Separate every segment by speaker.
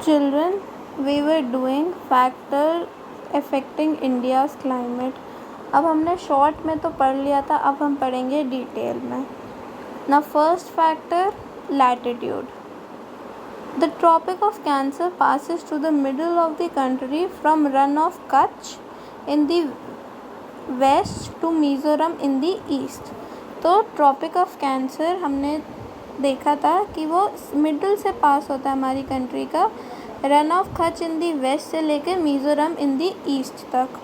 Speaker 1: Children, we were doing factor affecting India's climate. अब हमने short में तो पढ़ लिया था, अब हम पढ़ेंगे डिटेल में. Now first factor, latitude. The Tropic of Cancer passes to the middle of the country from Run of Kutch in the west to Mizoram in the east. तो ट्रॉपिक ऑफ कैंसर हमने देखा था कि वो middle से पास होता है हमारी कंट्री का, Rann of Kutch in the west से लेकर मिज़ोरम इन दी ईस्ट तक.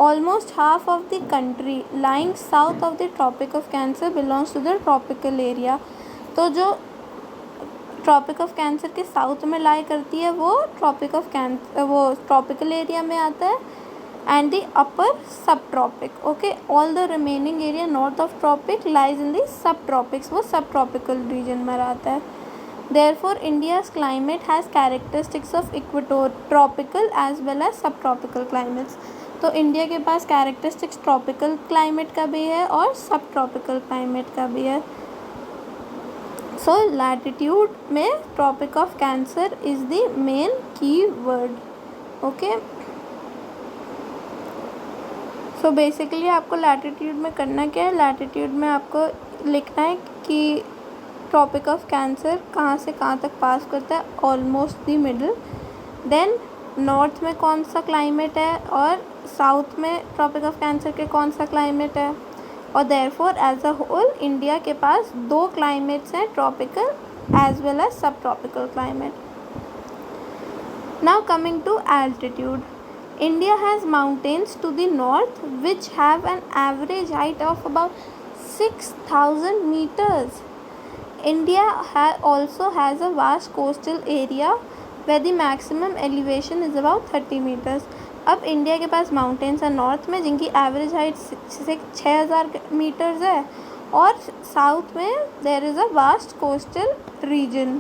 Speaker 1: Almost half of the country lying south of the tropic of cancer belongs to the tropical area. तो जो ट्रॉपिक ऑफ कैंसर के साउथ में लाई करती है वो ट्रॉपिकल एरिया में आता है, and the upper subtropic. Okay, all the remaining area north of tropic lies in the subtropics. वो subtropical region में रहता है. Therefore, India's climate has characteristics of tropical as well as subtropical climates. तो India के पास characteristics tropical climate का भी है और सब ट्रॉपिकल क्लाइमेट का भी है. सो लैटिट्यूड में tropic of cancer is the main key word. Okay, so basically आपको लैटिट्यूड में करना क्या है. लैटिट्यूड में आपको लिखना है कि ट्रॉपिक ऑफ कैंसर कहाँ से कहाँ तक पास करता है, almost the middle. Then north में कौन सा क्लाइमेट है और साउथ में ट्रॉपिक ऑफ कैंसर के कौन सा क्लाइमेट है. और therefore as a whole India के पास दो क्लाइमेट्स हैं, tropical as well as sub tropical climate. Now coming to altitude. India has mountains to the north which have an average height of about 6,000 meters. India also has a vast coastal area where the maximum elevation is about 30 meters. अब India के पास mountains है north में जिनकी average height 6,000 metres है, और south में there is a vast coastal region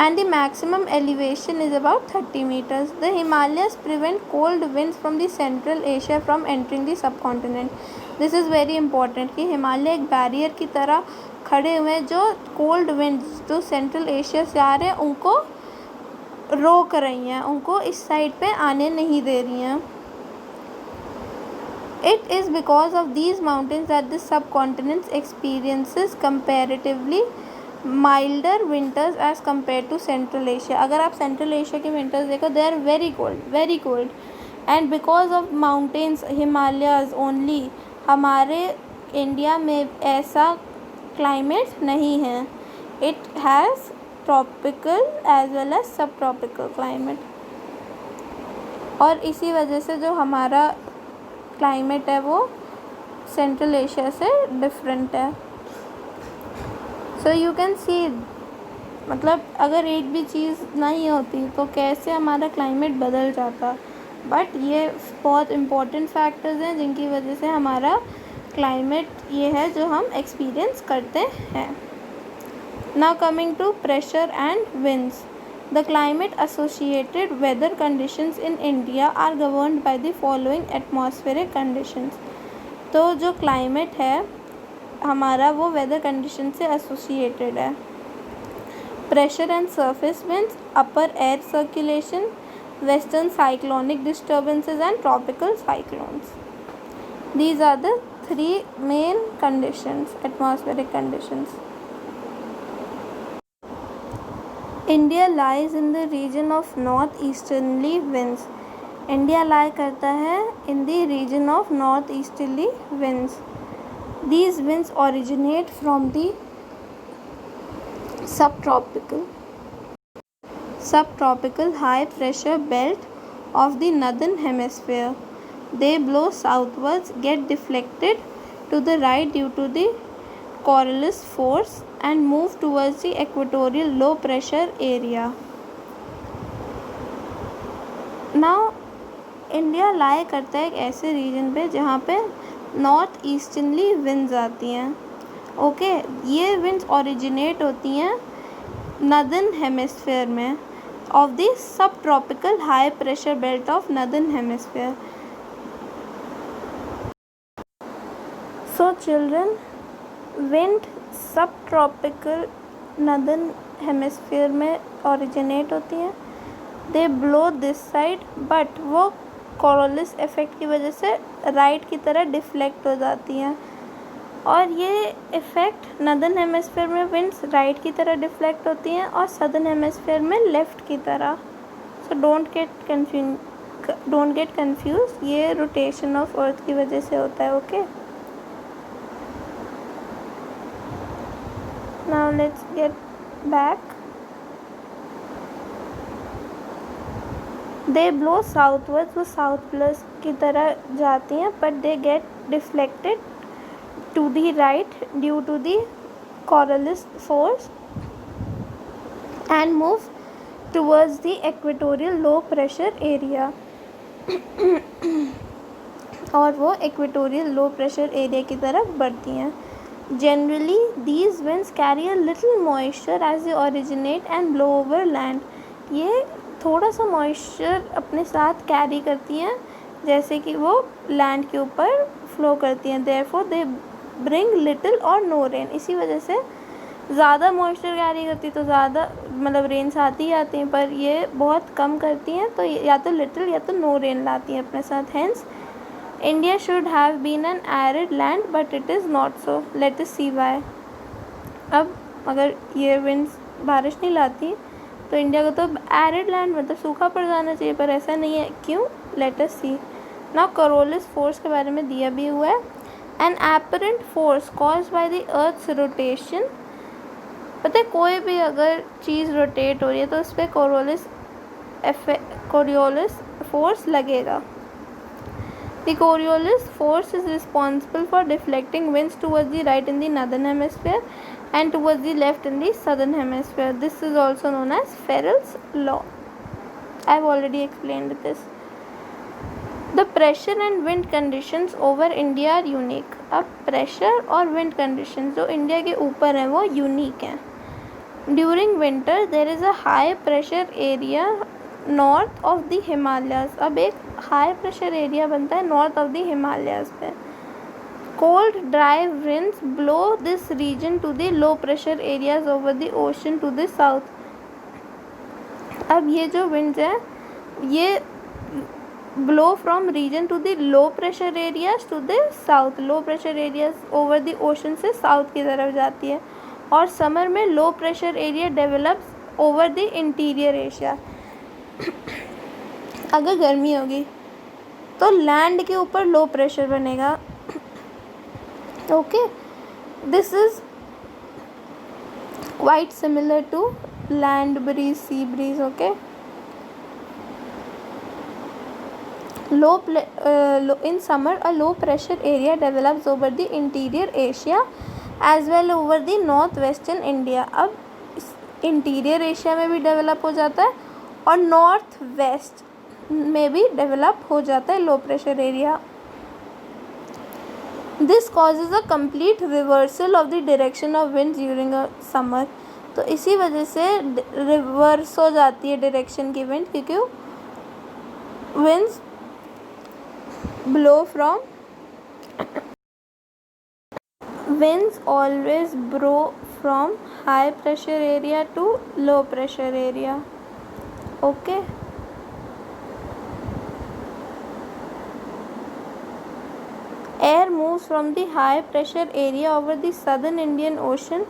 Speaker 1: and the maximum elevation is about 30 meters. The Himalayas prevent cold winds from the Central Asia from entering the subcontinent. This is very important कि हिमालय एक barrier की तरह खड़े हुए हैं जो cold winds जो central Asia से आ रहे हैं उनको रोक रही हैं, उनको इस साइड पे आने नहीं दे रही हैं. It is because of these mountains that the subcontinent experiences comparatively milder winters as compare to central Asia. अगर आप सेंट्रल एशिया के विंटर्स देखो they are very cold. And because of mountains Himalayas only हमारे इंडिया में ऐसा climate नहीं है. It has tropical as well as sub tropical climate. और इसी वजह से जो हमारा क्लाइमेट है वो सेंट्रल एशिया से डिफरेंट है. सो यू कैन सी, मतलब अगर एक भी चीज़ नहीं होती तो कैसे हमारा क्लाइमेट बदल जाता. बट ये बहुत इम्पोर्टेंट फैक्टर्स हैं जिनकी वजह से हमारा क्लाइमेट ये है जो हम एक्सपीरियंस करते हैं. Now coming to pressure and winds. The climate associated weather conditions in India are governed by the following atmospheric conditions. तो जो क्लाइमेट है हमारा वो वेदर कंडीशन से एसोसिएटेड है. Pressure and surface winds, upper air circulation, western cyclonic disturbances and tropical cyclones. These are the 3 main conditions, atmospheric conditions. India lies in the region of north easterly winds. India lie करता है इन the region of north easterly winds. These winds originate from the subtropical high pressure belt of the northern hemisphere. They blow southwards, get deflected to the right due to the Coriolis force and move towards the equatorial low pressure area. Now India lie करता है एक ऐसे reason पे जहाँ पे north easterly winds आती हैं. Okay, ये विंड्स ओरिजिनेट होती हैं नदर्न हेमिस्फेयर में of the sub tropical high pressure belt of northern hemisphere. So children, wind सब ट्रॉपिकल नदर्न हेमिस्फीयर में ओरिजिनेट होती हैं। दे ब्लो दिस साइड, बट वो कोरोलिस इफेक्ट की वजह से राइट की तरह डिफ्लेक्ट हो जाती हैं। और ये इफ़ेक्ट नदर्न हेमिस्फीयर में विंड्स राइट की तरह डिफ्लेक्ट होती हैं और सदर्न हेमिस्फीयर में लेफ़्ट की तरह। सो डोंट गेट कंफ्यूज, ये रोटेशन ऑफ अर्थ की वजह से होता है। Okay, now let's get back. They blow southwards, वो साउथ प्लस की तरह जाती हैं, but they get deflected to the right due to the Coriolis force and move towards the equatorial low pressure area और वो equatorial low pressure area की तरफ बढ़ती हैं। Generally these winds carry a little moisture as they originate and blow over land। ये थोड़ा सा moisture अपने साथ कैरी करती हैं जैसे कि वो लैंड के ऊपर फ्लो करती हैं। Therefore they ब्रिंग लिटिल और नो रेन, इसी वजह से ज़्यादा मॉइस्चर कैरी करती तो ज़्यादा मतलब रेन्स आती ही आती हैं, पर ये बहुत कम करती हैं तो या तो लिटिल या तो नो रेन लाती हैं अपने साथ। Hence India should have been an arid land but it is not so, let us see why. अब अगर ये विंड्स बारिश नहीं लाती तो इंडिया को तो एरिड लैंड मतलब सूखा पड़ जाना चाहिए, पर ऐसा नहीं है। क्यों? लेट अस सी। नाउ कोरोलिस फोर्स के बारे में दिया भी हुआ है। An apparent force caused by the earth's rotation, पता है कोई भी अगर चीज़ रोटेट हो रही है तो उस पर कोरियोलिस फोर्स लगेगा। The Coriolis force is responsible for deflecting winds towards the right in the northern hemisphere and towards the left in the southern hemisphere. This is also known as Ferrel's law. I have already explained this. The pressure and wind conditions over India are unique. अब pressure और wind conditions जो India के ऊपर हैं वो unique हैं। During winter there is a high pressure area north of the Himalayas. अब एक हाई प्रेशर एरिया बनता है नॉर्थ ऑफ द हिमालयाज पे। Cold dry winds blow this region to the low pressure areas over the ocean to the south. अब ये जो winds हैं ये blow from region to the low pressure areas to the south, low pressure areas over the ocean से south की तरफ जाती है। और समर में low pressure area develops over the interior Asia। अगर गर्मी होगी तो लैंड के ऊपर लो प्रेशर बनेगा। Okay, this is quite similar to land breeze, sea breeze. Okay, in summer a low pressure area develops over the interior Asia as well over the northwestern India। अब interior Asia में भी develop हो जाता है और north west में भी develop हो जाता है low pressure area. This causes a complete reversal of the direction of wind during a summer. तो इसी वजह से रिवर्स हो जाती है डायरेक्शन की विंड, क्योंकि winds blow from winds always blow from high pressure area to low pressure area. Okay, air moves from the high pressure area over the southern Indian Ocean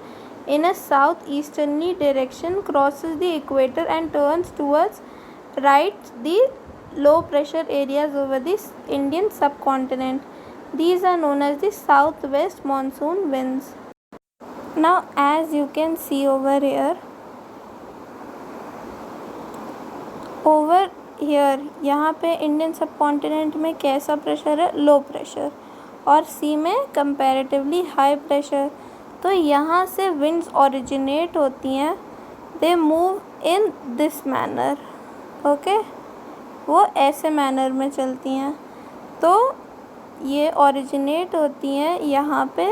Speaker 1: in a southeasterly direction, crosses the equator and turns towards right the low pressure areas over the Indian subcontinent. These are known as the southwest monsoon winds. Now as you can see over here, यहाँ पे Indian subcontinent में कैसा pressure है? Low pressure, और सी में comparatively high pressure. तो यहाँ से विंड्स ओरिजिनेट होती हैं, they move in this manner. Okay, वो ऐसे मैनर में चलती हैं। तो ये ओरिजिनेट होती हैं यहाँ पे,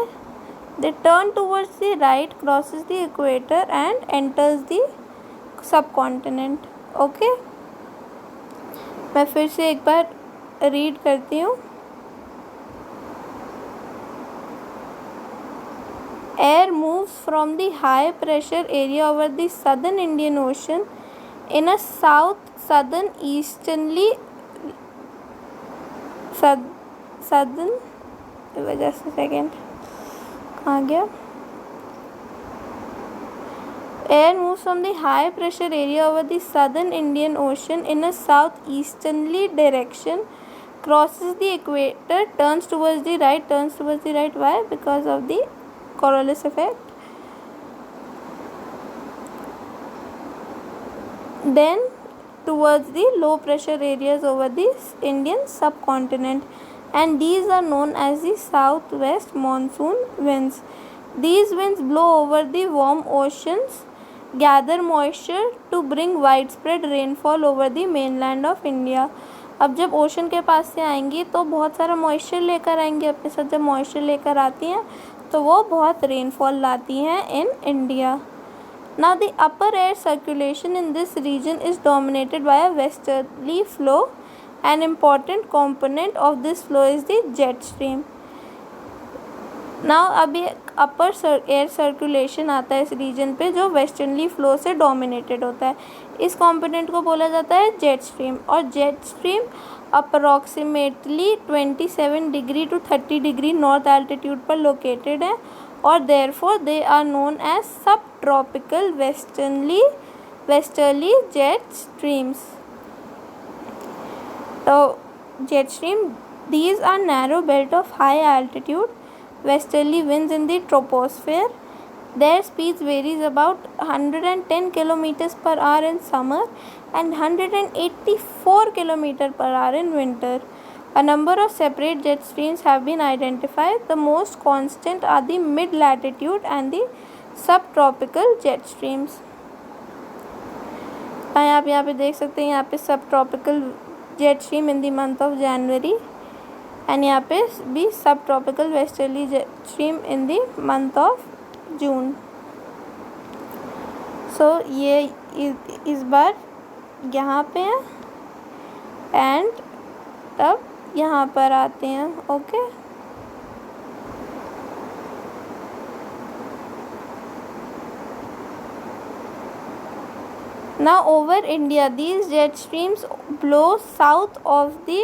Speaker 1: they turn towards the right, crosses the equator and enters the subcontinent. Okay, मैं फिर से एक बार रीड करती हूँ। air moves from the high pressure area over the southern Indian Ocean in a southern just a second, कहाँ गया? Air moves from the high pressure area over the southern Indian Ocean in a southeasterly direction, crosses the equator, turns towards the right. Why? Because of the Coriolis effect. Then towards the low pressure areas over the Indian subcontinent, and these are known as the southwest monsoon winds. These winds blow over the warm oceans, gather moisture to bring widespread rainfall over the mainland of India. अब जब ocean के पास से आएंगी तो बहुत सारा moisture लेकर आएंगी अपने साथ. जब मॉइस्चर लेकर आती हैं तो वो बहुत रेनफॉल लाती हैं in India. Now the upper air circulation in this region is dominated by a westerly flow. An important component of this flow is the jet stream. Now अभी अपर एयर सर्कुलेशन आता है इस रीजन पे जो westerly flow से dominated होता है. इस कंपोनेंट को बोला जाता है जेट स्ट्रीम. और jet stream approximately 27 degree to 30 degree north altitude पर लोकेटेड है और therefore they are known as sub tropical westerly jet streams. तो jet stream, these are narrow belt of high altitude westerly winds in the troposphere. Their speeds varies about 110 km per hour in summer and 184 km per hour in winter. A number of separate jet streams have been identified. The most constant are the mid-latitude and the subtropical jet streams. आप यहाँ पे देख सकते हैं, यहाँ पे subtropical jet stream in the month of January and यहाँ पे भी subtropical westerly jet stream in the month of June. So ये इस बार यहाँ पे हैं and तब यहाँ पर आते हैं. Okay, now over India these jet streams blow south of the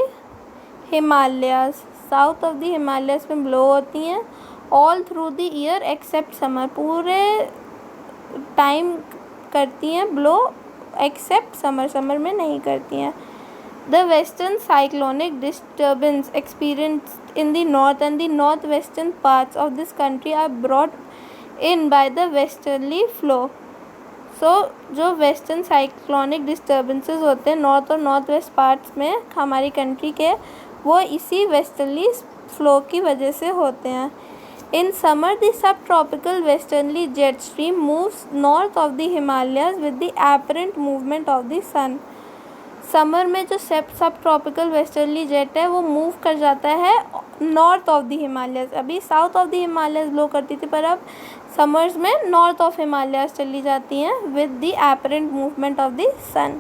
Speaker 1: Himalayas. South of the Himalayas में ब्लो होती हैं all through the year except summer. पूरे टाइम करती हैं ब्लो एक्सेप्ट समर. समर में नहीं करती हैं. The western cyclonic disturbance experienced in the north and the northwestern parts of this country are brought in by the westerly flow. So जो western cyclonic disturbances होते हैं north और north west parts में हमारी कंट्री के, वो इसी westerly flow की वजह से होते हैं. In summer the sub tropical westernly jet stream moves north of the Himalayas with the apparent movement of the sun. Summer में जो सब ट्रॉपिकल वेस्टर्नली जेट है वो मूव कर जाता है नॉर्थ ऑफ द हिमालयाज. अभी south of the Himalayas blow करती थी पर अब समर्स में नॉर्थ ऑफ हिमालयाज चली जाती हैं with the apparent movement of the sun.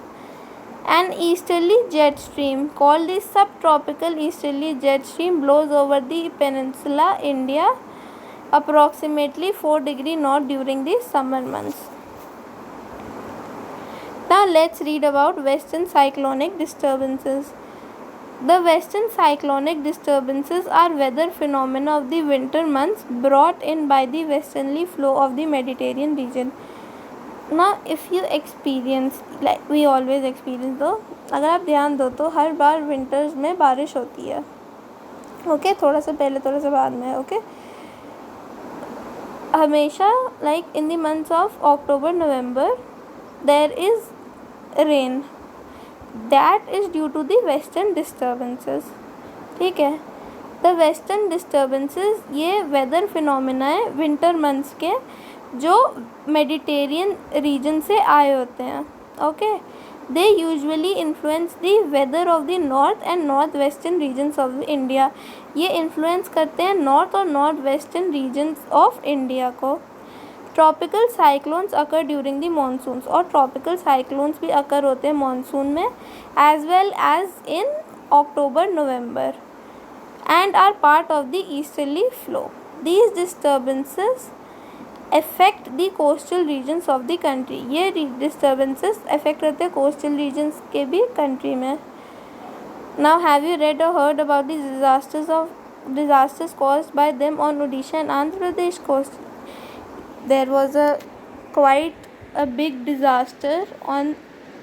Speaker 1: An easterly jet stream called the subtropical easterly jet stream blows over the peninsula India approximately 4 degree north during the summer months. Now let's read about western cyclonic disturbances. The western cyclonic disturbances are weather phenomena of the winter months brought in by the westerly flow of the Mediterranean region. Now if you experience, like we always experience though, अगर आप ध्यान दो तो हर बार winters में बारिश होती है. Okay, थोड़ा सा पहले थोड़ा सा बाद में. ओके, हमेशा like in the months of October November there is rain. That is due to the western disturbances. ठीक है, द वेस्टर्न डिस्टर्बेंसेस ये वेदर फिनोमिना है विंटर मंथ्स के जो मेडिटेरियन रीजन से आए होते हैं. Okay, they usually influence the weather of the north and north western regions of India. ये इन्फ्लुएंस करते हैं नॉर्थ और north western regions of India को. Tropical cyclones occur during the monsoons. और ट्रॉपिकल साइक्लोन्स भी अकर होते हैं monsoon में as well as in October November and are part of the easterly flow. These disturbances affect the coastal regions of the country. ये disturbances affect करते हैं coastal regions के भी country में. Now have you read or heard about the disasters caused by them on Odisha and Andhra Pradesh coast? There was quite a big disaster on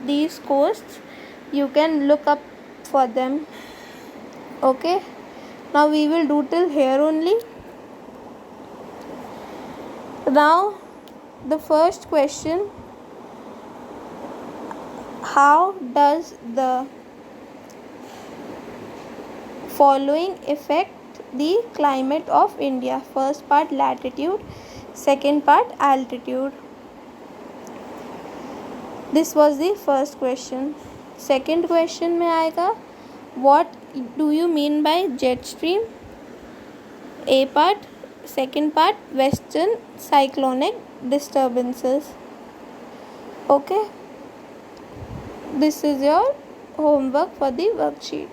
Speaker 1: these coasts. You can look up for them. Okay, now we will do till here only. Now the first question, how does the following affect the climate of India? First part latitude, second part altitude. This was the first question. Second question में आएगा, what do you mean by jet stream? A part, second part, western cyclonic disturbances. Okay, this is your homework for the worksheet.